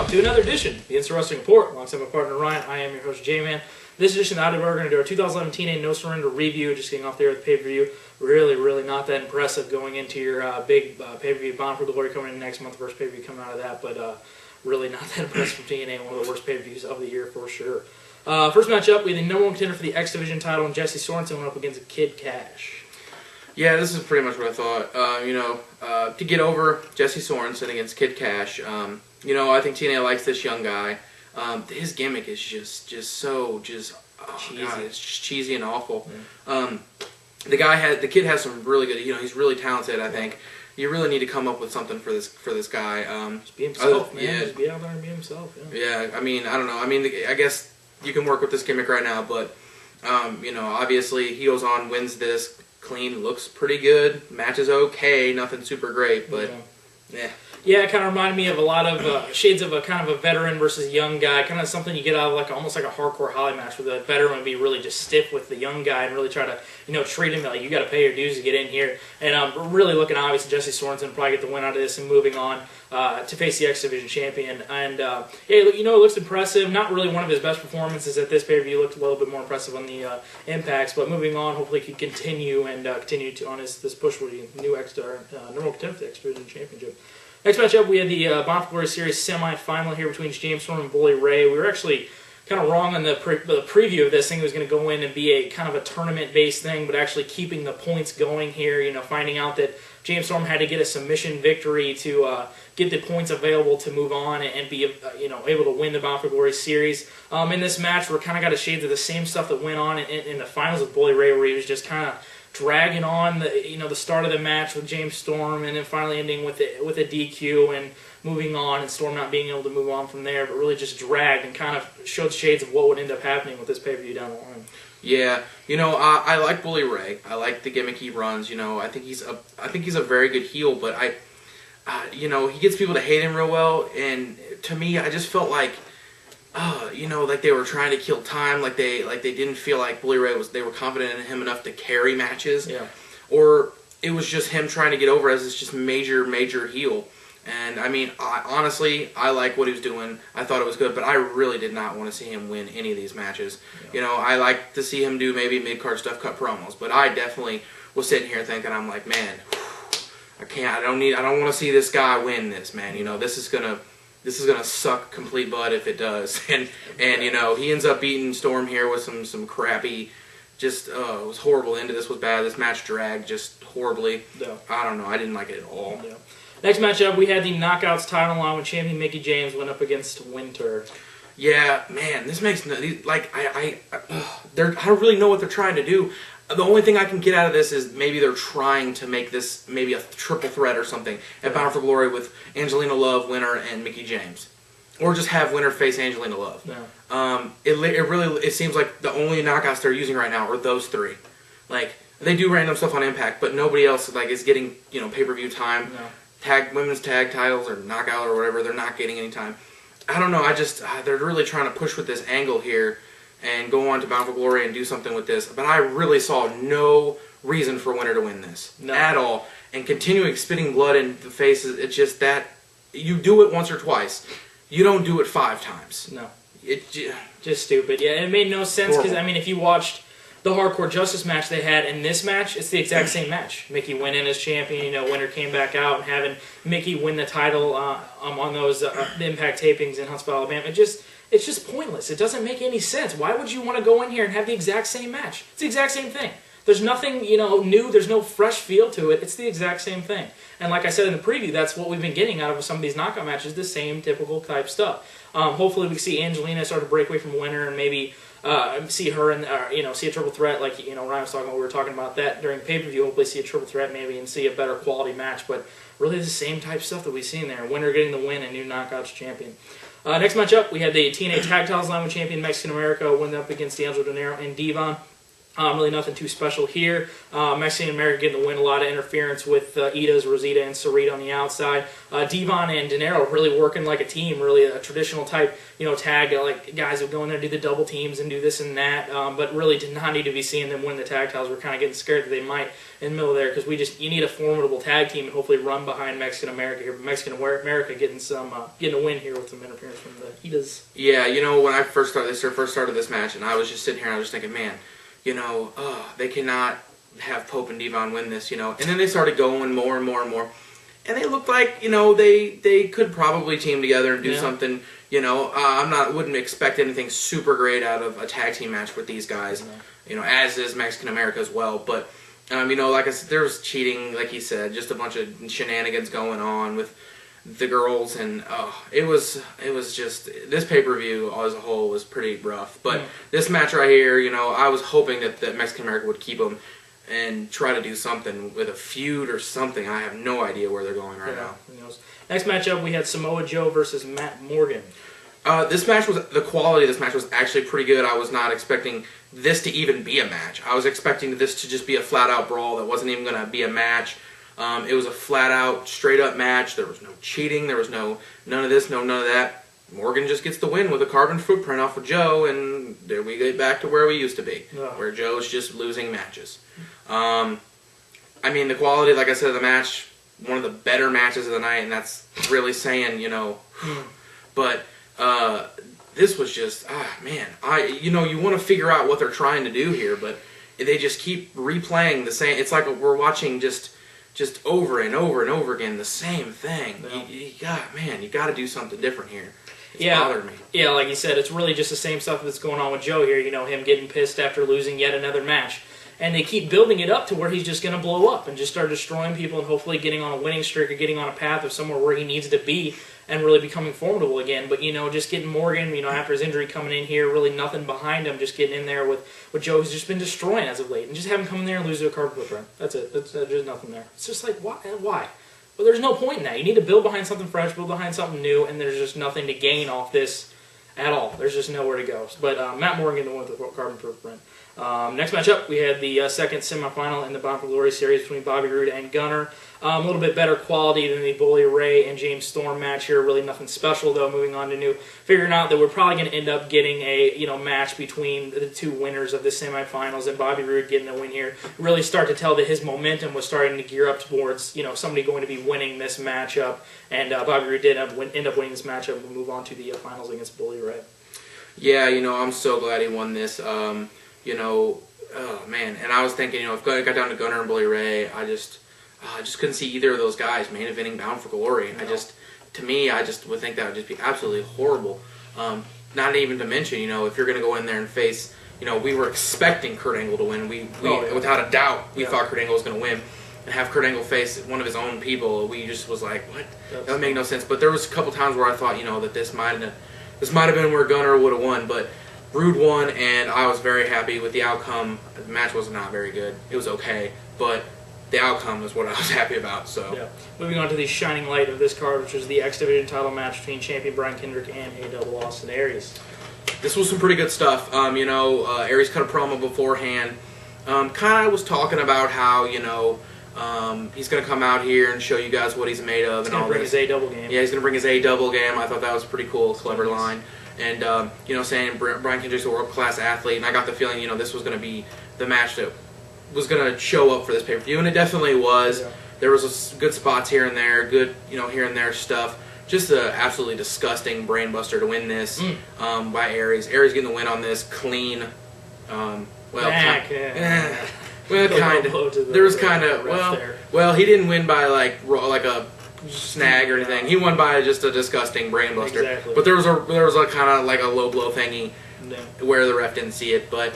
to another edition of the Instant Wrestling Report. Alongside my partner Ryan, I am your host J-Man. This edition of we're going to do our 2011 TNA No Surrender review, just getting off there with the pay-per-view. Really not that impressive going into your big pay-per-view Bound for Glory coming in next month, the first pay-per-view coming out of that, but really not that impressive from TNA, one of the worst pay-per-views of the year for sure. First matchup, we have the number one contender for the X Division title, and Jesse Sorensen went up against Kid Kash. Yeah, this is pretty much what I thought. To get over Jesse Sorensen against Kid Kash, I think TNA likes this young guy. His gimmick is just so cheesy. God, it's just cheesy and awful. Yeah. The kid has some really good. He's really talented. I think you really need to come up with something for this guy. Just be himself, man. Yeah. Just be out there and be himself. Yeah. I mean, I don't know. I mean, I guess you can work with this gimmick right now, but obviously he goes on, wins this clean, looks pretty good. Match is okay, nothing super great, but yeah. Yeah, it kind of reminded me of a lot of shades of a kind of a veteran versus young guy, kind of something you get out of almost like a hardcore Holly match, where the veteran would be really just stiff with the young guy and really try to treat him like you got to pay your dues to get in here. And really looking obvious, Jesse Sorensen probably get the win out of this and moving on to face the X Division champion. And it looks impressive. Not really one of his best performances at this pay-per-view. Looked a little bit more impressive on the impacts, but moving on, hopefully he can continue on this push for the new number one contender for the X Division championship. Next matchup, we had the Bound for Glory Series semi-final here between James Storm and Bully Ray. We were actually kind of wrong on the preview of this thing. It was going to go in and be a kind of a tournament-based thing, but actually keeping the points going here, finding out that James Storm had to get a submission victory to get the points available to move on and be able to win the Bound for Glory Series. In this match, we're kind of got a shades of the same stuff that went on in the finals with Bully Ray, where he was just kind of dragging on the start of the match with James Storm, and then finally ending with a DQ and moving on, and Storm not being able to move on from there, but really just dragged and kind of showed shades of what would end up happening with this pay-per-view down the line. Yeah, I like Bully Ray. I like the gimmick he runs. I think he's a very good heel, but he gets people to hate him real well, and to me, I just felt like like they were trying to kill time, like they didn't feel like Bully Ray they were confident in him enough to carry matches, or it was just him trying to get over as this just major heel. And I mean, honestly, I like what he was doing. I thought it was good, but I really did not want to see him win any of these matches. Yeah. I like to see him do maybe mid-card stuff, cut promos, but I definitely was sitting here thinking, I'm like, man, I don't want to see this guy win this, man. This is gonna suck complete butt if it does. And he ends up beating Storm here with some crappy, just it was horrible. The end of this was bad. This match dragged just horribly. Yeah. I don't know. I didn't like it at all. Yeah. Next matchup, we had the Knockouts title line when champion Mickie James went up against Winter. Yeah, man, this makes I don't really know what they're trying to do. The only thing I can get out of this is maybe they're trying to make this maybe a triple threat or something at Bound for Glory with Angelina Love, Winter, and Mickie James, or just have Winter face Angelina Love. Yeah. It seems like the only knockouts they're using right now are those three. Like they do random stuff on Impact, but nobody else is getting pay-per-view time. No. Women's tag titles or knockout or whatever. They're not getting any time. I don't know. They're really trying to push with this angle here and go on to Bound for Glory and do something with this. But I really saw no reason for Winter to win this at all. And continuing spitting blood in the faces, it's just that you do it once or twice. You don't do it 5 times. No. Just stupid. Yeah, it made no sense because, if you watched the Hardcore Justice match they had in this match, it's the exact same match. Mickie went in as champion, Winter came back out, and having Mickie win the title on those Impact tapings in Huntsville, Alabama, it's just pointless. It doesn't make any sense. Why would you want to go in here and have the exact same match? It's the exact same thing. There's nothing, new. There's no fresh feel to it. It's the exact same thing. And like I said in the preview, that's what we've been getting out of some of these knockout matches, the same typical type stuff. Hopefully we see Angelina start to break away from Winter and maybe see her and see a triple threat like Ryan was talking about. We were talking about that during pay-per-view. Hopefully see a triple threat maybe and see a better quality match. But really the same type stuff that we've seen there. Winter getting the win and new knockouts champion. Next matchup, we had the TNA Tag Titles line with champion Mexican America win up against the Dinero and Devon. Really nothing too special here. Mexican America getting the win. A lot of interference with Ida's, Rosita, and Sarita on the outside. Devon and Dinero really working like a team. Really a traditional type, tag. Like guys who go in there do the double teams and do this and that. But really did not need to be seeing them win the tag titles. We're kind of getting scared that they might in the middle there because you need a formidable tag team and hopefully run behind Mexican America here. But Mexican America getting a win here with some interference from the Idas. Yeah, when I first started this match, and I was just sitting here and I was just thinking, man. They cannot have Pope and Devon win this, And then they started going more and more and more. And they looked like, they could probably team together and do something, wouldn't expect anything super great out of a tag team match with these guys, as is Mexican America as well. But, like I said, there was cheating, like he said, just a bunch of shenanigans going on with the girls, and it was just, this pay-per-view as a whole was pretty rough. But this match right here, I was hoping that Mexican America would keep them and try to do something with a feud or something. I have no idea where they're going right now. Who knows? Next matchup, we had Samoa Joe versus Matt Morgan. The quality of this match was actually pretty good. I was not expecting this to even be a match. I was expecting this to just be a flat-out brawl that wasn't even going to be a match. It was a flat-out, straight-up match. There was no cheating. There was none of this, none of that. Morgan just gets the win with a carbon footprint off of Joe, and there we get back to where we used to be, where Joe's just losing matches. The quality, like I said, of the match, one of the better matches of the night, and that's really saying, But this was just, you want to figure out what they're trying to do here, but they just keep replaying the same. It's like we're watching just over and over and over again the same thing. Yeah. You got to do something different here. It's bothered me. Yeah, like you said, it's really just the same stuff that's going on with Joe here. Him getting pissed after losing yet another match. And they keep building it up to where he's just going to blow up and just start destroying people and hopefully getting on a winning streak or getting on a path of somewhere where he needs to be and really becoming formidable again. But, just getting Morgan, after his injury coming in here, really nothing behind him, just getting in there with Joe, who's just been destroying as of late. And just have him come in there and lose to a carbon footprint. That's it. There's nothing there. It's just like, why? Well, there's no point in that. You need to build behind something fresh, build behind something new, and there's just nothing to gain off this at all. There's just nowhere to go. But Matt Morgan, the one with the carbon footprint. Next matchup, we had the second semifinal in the Bound for Glory series between Bobby Roode and Gunner. A little bit better quality than the Bully Ray and James Storm match here. Really nothing special, though. Moving on to figuring out that we're probably going to end up getting a match between the two winners of the semifinals, and Bobby Roode getting the win here. Really start to tell that his momentum was starting to gear up towards somebody going to be winning this matchup, and Bobby Roode did end up winning this matchup and move on to the finals against Bully Ray. Yeah, I'm so glad he won this. Oh man, and I was thinking, if it got down to Gunner and Bully Ray, I just couldn't see either of those guys main eventing Bound for Glory. No. I just would think that would just be absolutely horrible. Not even to mention, if you're going to go in there and face, we were expecting Kurt Angle to win. We without a doubt, we thought Kurt Angle was going to win. And have Kurt Angle face one of his own people, we just was like, what? That would make no sense. But there was a couple times where I thought, that this might have been where Gunner would have won, but Roode won, and I was very happy with the outcome. The match was not very good. It was okay, but the outcome is what I was happy about. So, moving on to the shining light of this card, which was the X Division title match between champion Brian Kendrick and A-Double Austin Aries. This was some pretty good stuff. Aries cut a promo beforehand. Kind of was talking about how, he's going to come out here and show you guys what he's made of. He's going to bring his A-Double game. Yeah, he's going to bring his A-Double game. I thought that was a pretty cool, clever line. And, saying Brian Kendrick's a world-class athlete, and I got the feeling, this was going to be the match that was going to show up for this pay-per-view, and it definitely was. Yeah. There was good spots here and there, good, here and there stuff. Just an absolutely disgusting brainbuster to win this by Aries. Aries getting the win on this, clean. Kind of. There was kind of, he didn't win by like a snag or anything. He won by just a disgusting brainbuster. Exactly. But there was a kind of like a low blow thingy where the ref didn't see it, but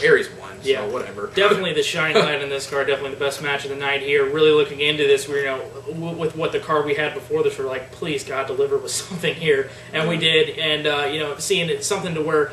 Aries won, so whatever. Definitely the shining light in this card, definitely the best match of the night here. Really looking into this, with what the card we had before this, we're like, please God, deliver with something here. And we did, and seeing it something to where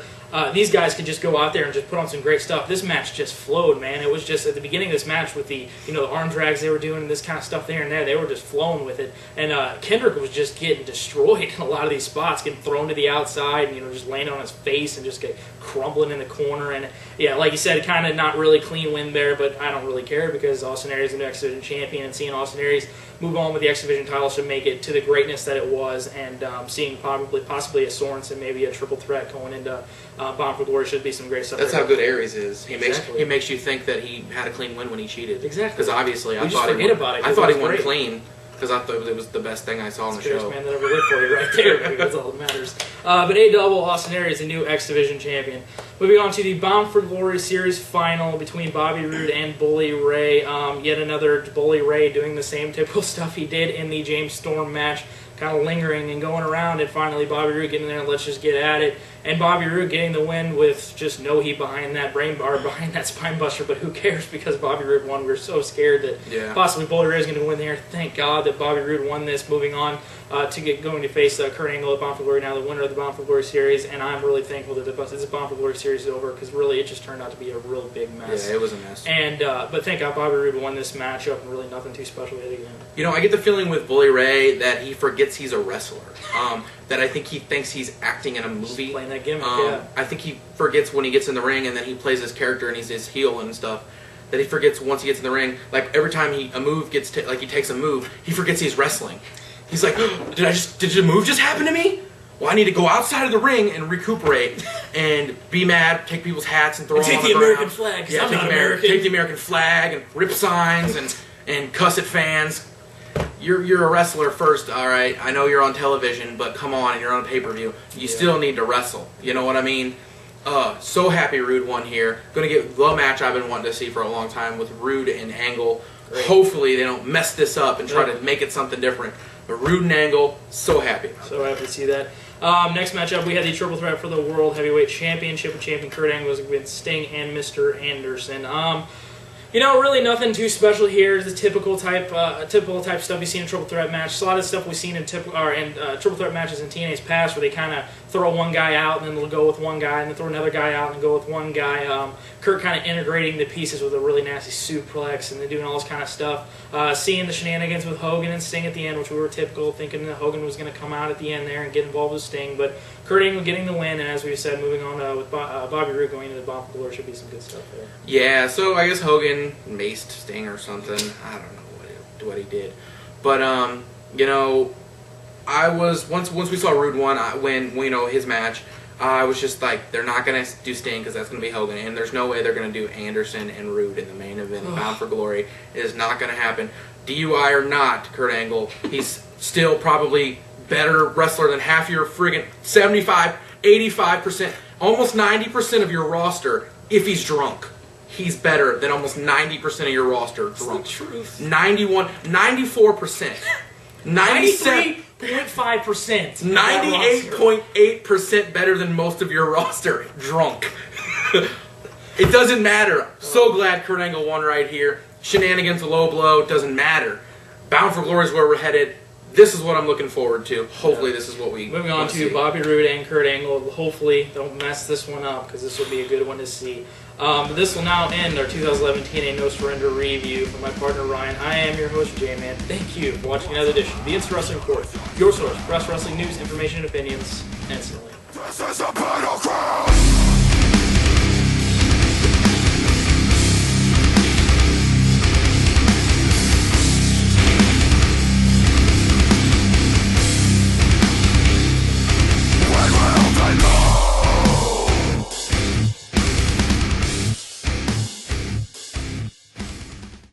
these guys could just go out there and just put on some great stuff. This match just flowed, man. It was just at the beginning of this match with the the arm drags they were doing and this kind of stuff there and there. They were just flowing with it. And Kendrick was just getting destroyed in a lot of these spots, getting thrown to the outside and just laying on his face and just get crumbling in the corner. And yeah, like you said, kind of not really clean win there, but I don't really care because Austin Aries is the X Division champion, and seeing Austin Aries move on with the X Division title should make it to the greatness that it was. And seeing possibly a Sorensen, maybe a triple threat going into Bound for Glory should be some great stuff. That's how good Aries is. He Exactly. makes you think that he had a clean win when he cheated. Exactly. Because obviously I thought he won clean. Because I thought it was the best thing I saw on the show. Man that ever lived for you right there. Maybe that's all that matters. But A-Double, Austin Aries, the new X Division champion. Moving on to the Bound for Glory Series final between Bobby Roode and Bully Ray. Yet another Bully Ray doing the same typical stuff he did in the James Storm match. Kind of lingering and going around, and finally Bobby Roode getting there, let's just get at it. And Bobby Roode getting the win with just no heat behind that behind that spine buster, but who cares because Bobby Roode won. We were so scared that possibly Bully Ray is going to win there. Thank God that Bobby Roode won this. Moving on to get going to face Kurt Angle at Bound for Glory, now the winner of the Bound for Glory Series, and I'm really thankful that this Bound for Glory Series is over because really it just turned out to be a real big mess. Yeah, it was a mess. And but thank God Bobby Roode won this matchup, and really nothing too special yet again. You know, I get the feeling with Bully Ray that he forgets he's a wrestler. That I think he thinks he's acting in a movie. Just playing that gimmick, yeah. I think he forgets when he gets in the ring and then he plays his character and he's his heel and stuff. That he forgets once he gets in the ring. Like every time he takes a move, he forgets he's wrestling. He's like, did the move just happen to me? Well, I need to go outside of the ring and recuperate and be mad, take people's hats and throw them on the ground. Take the American flag. Yeah, take the American flag and rip signs and cuss at fans. You're a wrestler first, all right. I know you're on television, but come on, you're on a pay-per-view. You still need to wrestle. You know what I mean? So happy Roode won here. Going to get the match I've been wanting to see for a long time with Roode and Angle. Great. Hopefully they don't mess this up and try to make it something different. But Roode and Angle, so happy. So happy to see that. Next matchup, we had the triple threat for the World Heavyweight Championship with champion Kurt Angle was against Sting and Mr. Anderson. You know, really nothing too special here. It's the typical type stuff you see in a triple threat match. It's a lot of stuff we've seen in triple threat matches in TNA's past, where they kind of throw one guy out and then they'll go with one guy, and then throw another guy out and go with one guy. Kurt kind of integrating the pieces with a really nasty suplex, and then doing all this kind of stuff. Seeing the shenanigans with Hogan and Sting at the end, which we were typical, thinking that Hogan was going to come out at the end there and get involved with Sting, but Kurt Angle getting the win, and as we said, moving on with Bobby Roode going into the Bound for Glory should be some good stuff there. Yeah, so I guess Hogan maced Sting or something. I don't know what he did, but you know, I was once we saw Roode win his match. I was just like, they're not gonna do Sting because that's gonna be Hogan, and there's no way they're gonna do Anderson and Roode in the main event. Bound for Glory. It is not gonna happen. DUI or not, Kurt Angle, he's still probably better wrestler than half your friggin' 75, 85%, almost 90% of your roster. If he's drunk, he's better than almost 90% of your roster drunk. That's the truth. 91, 94%, 97. 0.5%. 98.8% better than most of your roster drunk. It doesn't matter. So glad Kurt Angle won right here. Shenanigans, a low blow, doesn't matter. Bound for Glory is where we're headed. This is what I'm looking forward to. Hopefully this is what we Moving on to see. Bobby Roode and Kurt Angle. Hopefully don't mess this one up because this will be a good one to see. This will now end our 2011 TNA No Surrender review. For my partner Ryan, I am your host, J-Man. Thank you for watching another edition of the Instant Wrestling Report, your source for wrestling news, information, and opinions instantly. This is a battleground!